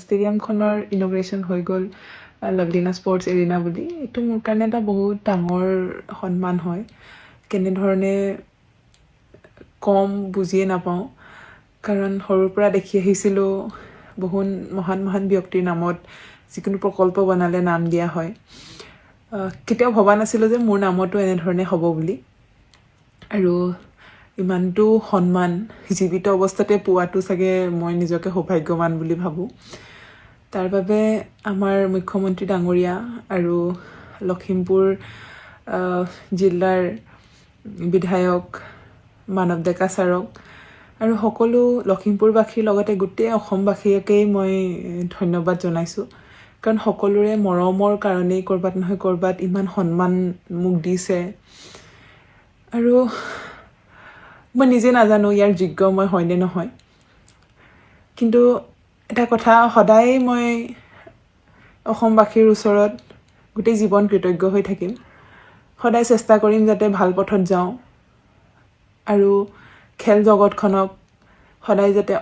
ষ্টেডিয়ামখনৰ ইনগ্ৰেশ্যন হৈ গ'ল Lovlina sports arena বুলি। এইটো মোৰ কাৰণে এটা বহুত ডাঙৰ সন্মান হয়। কেনেধৰণে কম বুজিয়ে নাপাওঁ, কাৰণ সৰুৰ পৰা দেখি আহিছিলোঁ বহুত মহান ব্যক্তিৰ নামত যিকোনো প্ৰকল্প বনালে নাম দিয়া হয়। কেতিয়াও ভবা নাছিলোঁ যে মোৰ নামতো এনেধৰণে হ'ব বুলি। আৰু ইমানটো সন্মান জীৱিত অৱস্থাতে পোৱাটো চাগে মই নিজকে সৌভাগ্যৱান বুলি ভাবোঁ। তাৰ বাবে আমাৰ মুখ্যমন্ত্ৰী ডাঙৰীয়া আৰু লখিমপুৰ জিলাৰ বিধায়ক মানৱ ডেকা ছাৰক আৰু সকলো লখিমপুৰবাসীৰ লগতে গোটেই অসমবাসীকেই মই ধন্যবাদ জনাইছোঁ। কাৰণ সকলোৰে মৰমৰ কাৰণেই ক'ৰবাত নহয় ক'ৰবাত ইমান সন্মান মোক দিছে। আৰু মই নিজে নাজানো ইয়াৰ যোগ্য মই হয়নে নহয়, কিন্তু এটা কথা সদায় মই অসমবাসীৰ ওচৰত গোটেই জীৱন কৃতজ্ঞ হৈ থাকিম। সদায় চেষ্টা কৰিম যাতে ভাল পথত যাওঁ আৰু খেল জগতখনক সদায় যাতে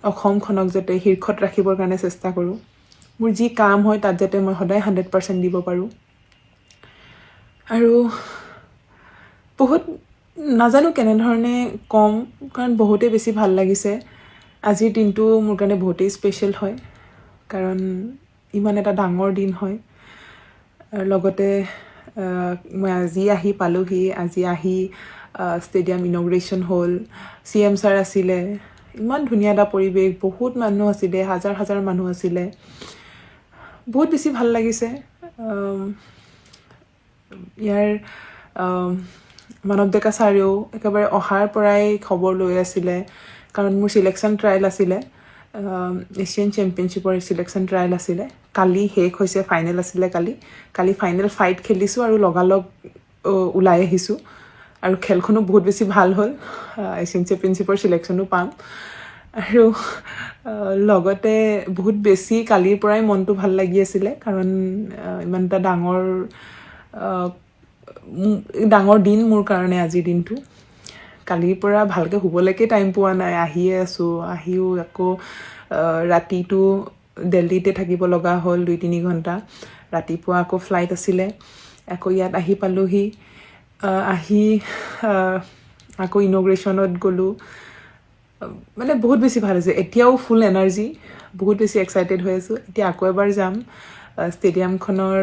অসমখনক যাতে শীৰ্ষত ৰাখিবৰ কাৰণে চেষ্টা কৰোঁ। মোৰ যি কাম হয় তাত যাতে মই সদায় 100% দিব পাৰোঁ। আৰু বহুত নাজানো কেনেধৰণে কম, কাৰণ বহুতেই বেছি ভাল লাগিছে। আজিৰ দিনটো মোৰ কাৰণে বহুতেই স্পেচিয়েল হয়, কাৰণ ইমান এটা ডাঙৰ দিন হয়। আৰু লগতে মই আজি আহি পালোহি। আজি আহি ষ্টেডিয়াম ইনগ্ৰেশ্যন হ'ল, CM ছাৰ আছিলে, ইমান ধুনীয়া এটা পৰিৱেশ, বহুত মানুহ আছিলে, হাজাৰ মানুহ আছিলে। বহুত বেছি ভাল লাগিছে। ইয়াৰ মানৱ ডেকা ছাৰেও একেবাৰে অহাৰ পৰাই খবৰ লৈ আছিলে, কাৰণ মোৰ চিলেকশ্যন ট্ৰায়েল আছিলে, এছিয়ান চেম্পিয়নশ্বিপৰ চিলেকশ্যন ট্ৰায়েল আছিলে। কালি শেষ হৈছে, ফাইনেল আছিলে কালি ফাইনেল ফাইট খেলিছোঁ আৰু লগালগ ওলাই আহিছোঁ। আৰু খেলখনো বহুত বেছি ভাল হ'ল, এছিয়ান চেম্পিয়নশ্বিপৰ চিলেকশ্যনো পাম। আৰু লগতে বহুত বেছি কালিৰ পৰাই মনটো ভাল লাগি আছিলে, কাৰণ ইমান এটা ডাঙৰ দিন মোৰ কাৰণে আজিৰ দিনটো। কালিৰ পৰা ভালকৈ শুবলৈকে টাইম পোৱা নাই, আহিয়ে আছোঁ। আহিও আকৌ ৰাতিটো দিল্লীতে থাকিব লগা হ'ল 2-3 ঘণ্টা। ৰাতিপুৱা আকৌ ফ্লাইট আছিলে, আকৌ ইয়াত আহি পালোহি। আহি আকৌ ইনগ্ৰেশ্যনত গ'লোঁ। মানে বহুত বেছি ভাল হৈছে। এতিয়াও ফুল এনাৰ্জি, বহুত বেছি এক্সাইটেড হৈ আছোঁ। এতিয়া আকৌ এবাৰ যাম। ষ্টেডিয়ামখনৰ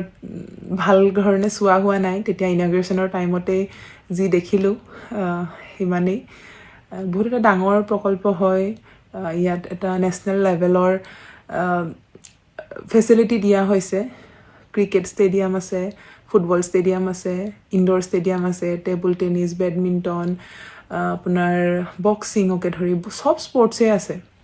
ভাল ধৰণে চোৱা হোৱা নাই, তেতিয়া ইনগ্ৰেশ্যনৰ টাইমতেই যি দেখিলোঁ সিমানেই। বহুত এটা ডাঙৰ প্ৰকল্প হয়। ইয়াত এটা নেশ্যনেল লেভেলৰ ফেচিলিটি দিয়া হৈছে। ক্ৰিকেট ষ্টেডিয়াম আছে, ফুটবল ষ্টেডিয়াম আছে, ইনডোৰ ষ্টেডিয়াম আছে, টেবুল টেনিছ, বেডমিণ্টন, আপোনাৰ বক্সিঙকে ধৰি চব স্পৰ্টছেই আছে।